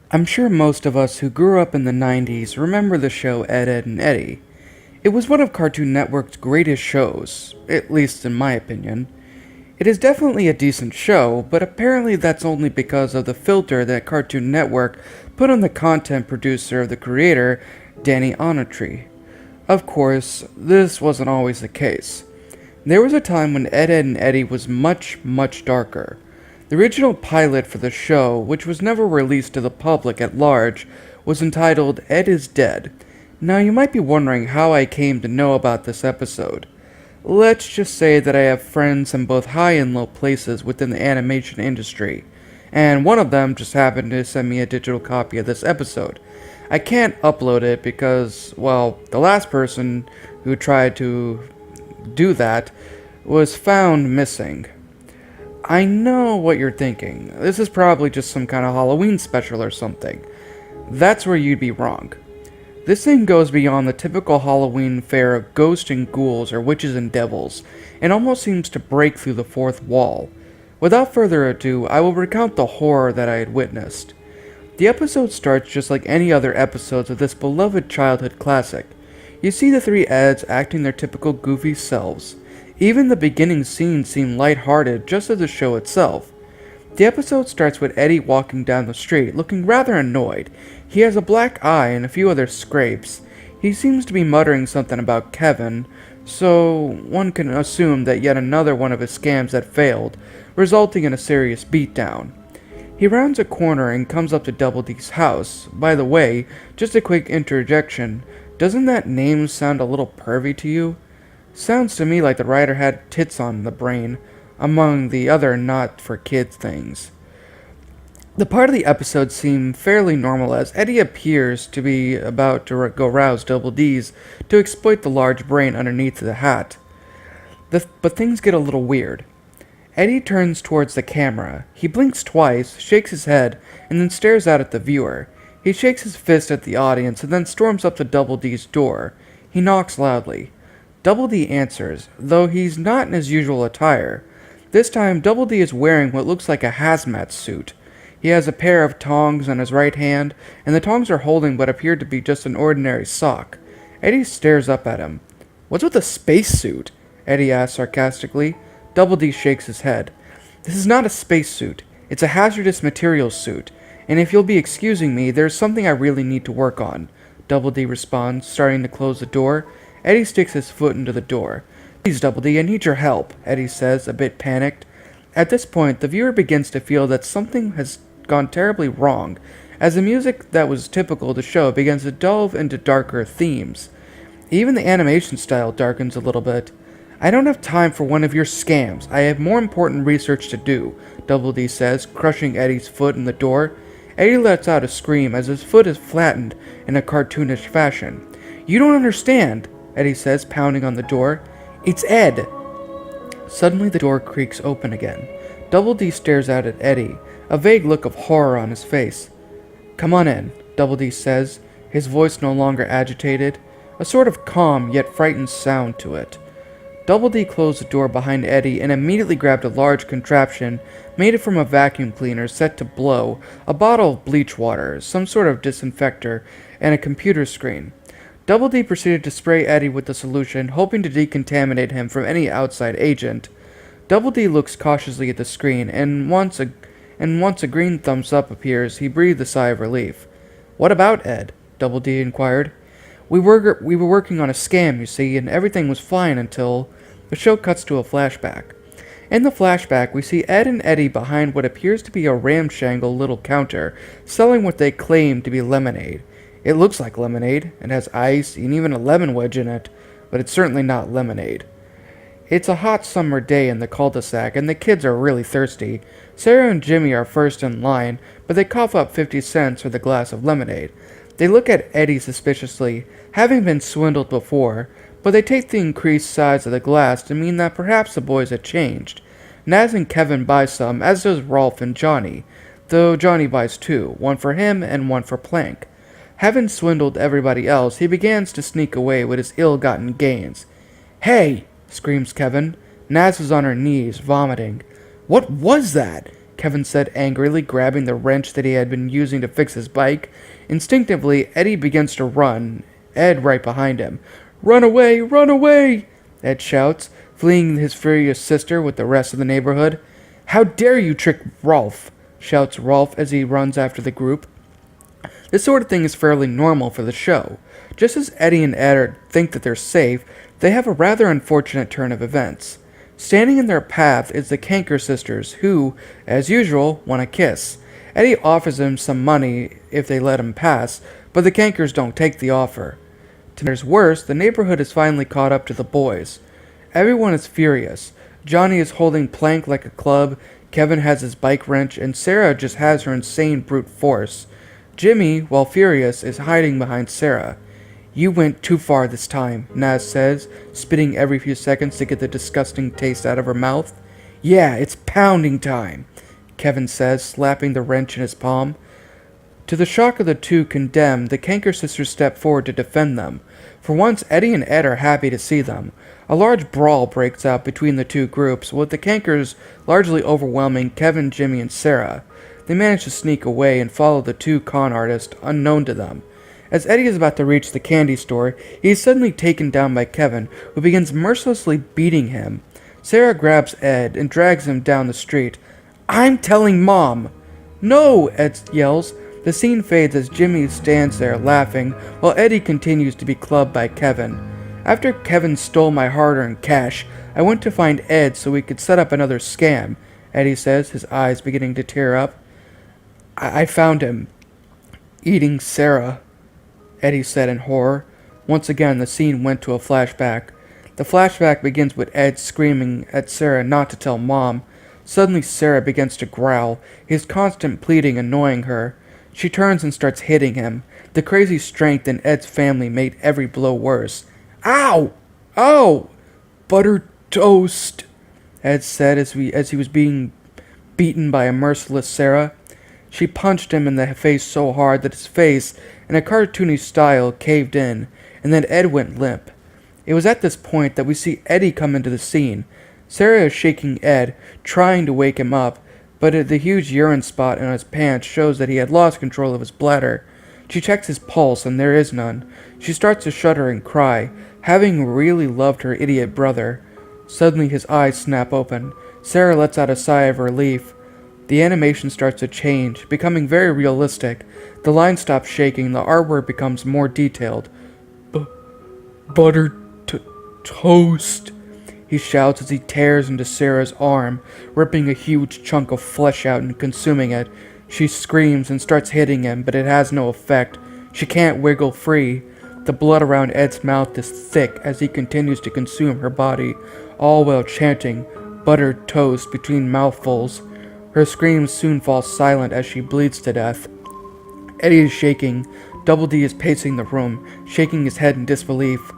I'm sure most of us who grew up in the 90s remember the show Ed, and Eddy. It was one of Cartoon Network's greatest shows, at least in my opinion. It is definitely a decent show, but apparently that's only because of the filter that Cartoon Network put on the content producer of the creator, Danny Onatry. Of course, this wasn't always the case. There was a time when Ed, and Eddy was much, much darker. The original pilot for the show, which was never released to the public at large, was entitled Ed is Dead. Now you might be wondering how I came to know about this episode. Let's just say that I have friends in both high and low places within the animation industry, and one of them just happened to send me a digital copy of this episode. I can't upload it because, well, the last person who tried to do that was found missing. I know what you're thinking. This is probably just some kind of Halloween special or something. That's where you'd be wrong. This thing goes beyond the typical Halloween fare of ghosts and ghouls or witches and devils, and almost seems to break through the fourth wall. Without further ado, I will recount the horror that I had witnessed. The episode starts just like any other episodes of this beloved childhood classic. You see the three Eds acting their typical goofy selves. Even the beginning scenes seem lighthearted just as the show itself. The episode starts with Eddy walking down the street, looking rather annoyed. He has a black eye and a few other scrapes. He seems to be muttering something about Kevin, so one can assume that yet another one of his scams had failed, resulting in a serious beatdown. He rounds a corner and comes up to Double D's house. By the way, just a quick interjection, doesn't that name sound a little pervy to you? Sounds to me like the writer had tits on the brain, among the other not-for-kids things. The part of the episode seemed fairly normal as Eddy appears to be about to go rouse Double D's to exploit the large brain underneath the hat. But things get a little weird. Eddy turns towards the camera. He blinks twice, shakes his head, and then stares out at the viewer. He shakes his fist at the audience and then storms up to Double D's door. He knocks loudly. Double D answers, though he's not in his usual attire. This time, Double D is wearing what looks like a hazmat suit. He has a pair of tongs on his right hand, and the tongs are holding what appear to be just an ordinary sock. Eddy stares up at him. "What's with the spacesuit?" Eddy asks sarcastically. Double D shakes his head. "This is not a spacesuit. It's a hazardous materials suit, and if you'll be excusing me, there's something I really need to work on," Double D responds, starting to close the door. Eddy sticks his foot into the door. "Please, Double D, I need your help," Eddy says, a bit panicked. At this point, the viewer begins to feel that something has gone terribly wrong, as the music that was typical of the show begins to delve into darker themes. Even the animation style darkens a little bit. "I don't have time for one of your scams. I have more important research to do," Double D says, crushing Eddy's foot in the door. Eddy lets out a scream as his foot is flattened in a cartoonish fashion. "You don't understand," Eddy says, pounding on the door. "It's Ed." Suddenly the door creaks open again. Double D stares out at Eddy, a vague look of horror on his face. "Come on in," Double D says, his voice no longer agitated, a sort of calm yet frightened sound to it. Double D closed the door behind Eddy and immediately grabbed a large contraption made from a vacuum cleaner set to blow, a bottle of bleach water, some sort of disinfector, and a computer screen. Double D proceeded to spray Eddy with the solution, hoping to decontaminate him from any outside agent. Double D looks cautiously at the screen, and once a green thumbs up appears, he breathed a sigh of relief. "What about Ed?" Double D inquired. We were working on a scam, you see, and everything was fine until..." The show cuts to a flashback. In the flashback, we see Ed and Eddy behind what appears to be a ramshackle little counter, selling what they claim to be lemonade. It looks like lemonade, it has ice and even a lemon wedge in it, but it's certainly not lemonade. It's a hot summer day in the cul-de-sac, and the kids are really thirsty. Sarah and Jimmy are first in line, but they cough up 50 cents for the glass of lemonade. They look at Eddy suspiciously, having been swindled before, but they take the increased size of the glass to mean that perhaps the boys had changed. Naz and Kevin buy some, as does Rolf and Johnny, though Johnny buys two, one for him and one for Plank. Having swindled everybody else, he begins to sneak away with his ill-gotten gains. "Hey!" screams Kevin. Naz is on her knees, vomiting. "What was that?" Kevin said angrily, grabbing the wrench that he had been using to fix his bike. Instinctively, Eddy begins to run, Ed right behind him. Run away! Run away! Ed shouts, fleeing his furious sister with the rest of the neighborhood. How dare you trick Rolf! Shouts Rolf as he runs after the group. This sort of thing is fairly normal for the show. Just as Eddy and Ed think that they're safe, they have a rather unfortunate turn of events. Standing in their path is the Kanker sisters, who, as usual, want a kiss. Eddy offers them some money if they let him pass, but the Kankers don't take the offer. To make matters worse, the neighborhood is finally caught up to the boys. Everyone is furious. Johnny is holding Plank like a club, Kevin has his bike wrench, and Sarah just has her insane brute force. Jimmy, while furious, is hiding behind Sarah. You went too far this time, Naz says, spitting every few seconds to get the disgusting taste out of her mouth. Yeah, it's pounding time, Kevin says, slapping the wrench in his palm. To the shock of the two condemned, the Kanker sisters step forward to defend them. For once, Eddy and Ed are happy to see them. A large brawl breaks out between the two groups, with the Kankers largely overwhelming Kevin, Jimmy, and Sarah. They manage to sneak away and follow the two con artists, unknown to them. As Eddy is about to reach the candy store, he is suddenly taken down by Kevin, who begins mercilessly beating him. Sarah grabs Ed and drags him down the street. I'm telling Mom! No! Ed yells. The scene fades as Jimmy stands there laughing, while Eddy continues to be clubbed by Kevin. After Kevin stole my hard-earned cash, I went to find Ed so we could set up another scam, Eddy says, his eyes beginning to tear up. I found him eating Sarah, Eddy said in horror. Once again, the scene went to a flashback. The flashback begins with Ed screaming at Sarah not to tell Mom. Suddenly, Sarah begins to growl, his constant pleading annoying her. She turns and starts hitting him. The crazy strength in Ed's family made every blow worse. Ow! Oh! Buttered toast, Ed said as he was being beaten by a merciless Sarah. She punched him in the face so hard that his face, in a cartoony style, caved in, and then Ed went limp. It was at this point that we see Eddy come into the scene. Sarah is shaking Ed, trying to wake him up, but the huge urine spot in his pants shows that he had lost control of his bladder. She checks his pulse, and there is none. She starts to shudder and cry, having really loved her idiot brother. Suddenly his eyes snap open. Sarah lets out a sigh of relief. The animation starts to change, becoming very realistic. The line stops shaking, the artwork becomes more detailed. Buttered toast, he shouts as he tears into Sarah's arm, ripping a huge chunk of flesh out and consuming it. She screams and starts hitting him, but it has no effect. She can't wiggle free. The blood around Ed's mouth is thick as he continues to consume her body, all while chanting buttered toast between mouthfuls. Her screams soon fall silent as she bleeds to death. Eddy is shaking. Double D is pacing the room, shaking his head in disbelief.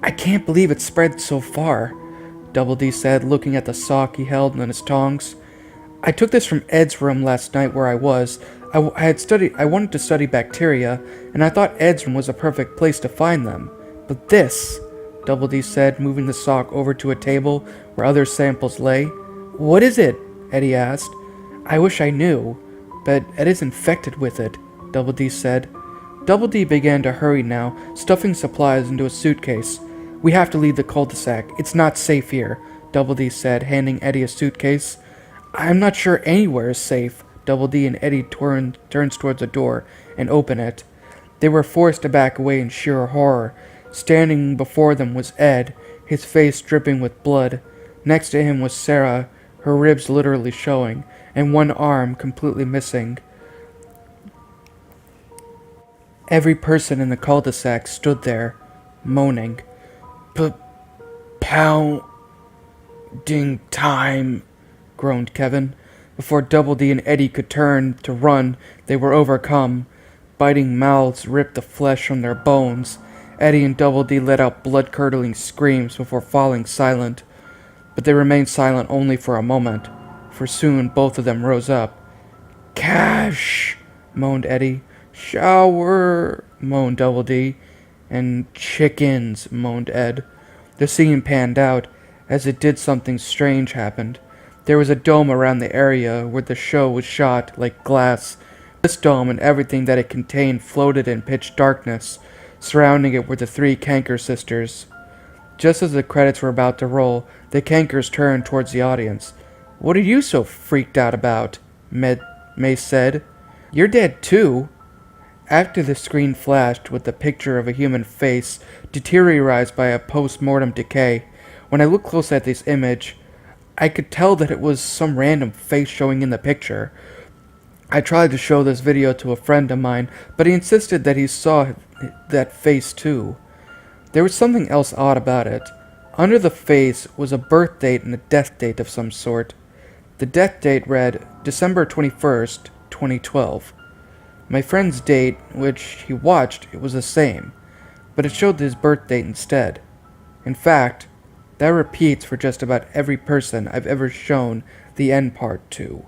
I can't believe it spread so far, Double D said, looking at the sock he held in his tongs. I took this from Ed's room last night where I was. I wanted to study bacteria, and I thought Ed's room was a perfect place to find them. But this, Double D said, moving the sock over to a table where other samples lay. What is it? Eddy asked. I wish I knew, but Ed is infected with it, Double D said. Double D began to hurry now, stuffing supplies into a suitcase. We have to leave the cul-de-sac. It's not safe here, Double D said, handing Eddy a suitcase. I'm not sure anywhere is safe. Double D and Eddy turns towards the door and open it. They were forced to back away in sheer horror. Standing before them was Ed, his face dripping with blood. Next to him was Sarah, her ribs literally showing, and one arm completely missing. Every person in the cul-de-sac stood there, moaning. Pounding time, groaned Kevin. Before Double D and Eddy could turn to run, they were overcome. Biting mouths ripped the flesh from their bones. Eddy and Double D let out blood-curdling screams before falling silent. But they remained silent only for a moment, for soon both of them rose up. Cash, moaned Eddy. Shower, moaned Double D. And chickens, moaned Ed. The scene panned out. As it did, something strange happened. There was a dome around the area where the show was shot, like glass. This dome and everything that it contained floated in pitch darkness. Surrounding it were the three Canker sisters. Just as the credits were about to roll, the Cankers turned towards the audience. "What are you so freaked out about?" May said. "You're dead too." After the screen flashed with the picture of a human face deteriorized by a post-mortem decay, when I looked close at this image, I could tell that it was some random face showing in the picture. I tried to show this video to a friend of mine, but he insisted that he saw that face too. There was something else odd about it. Under the face was a birth date and a death date of some sort. The death date read December 21st, 2012. My friend's date, which he watched, it was the same, but it showed his birth date instead. In fact, that repeats for just about every person I've ever shown the end part to.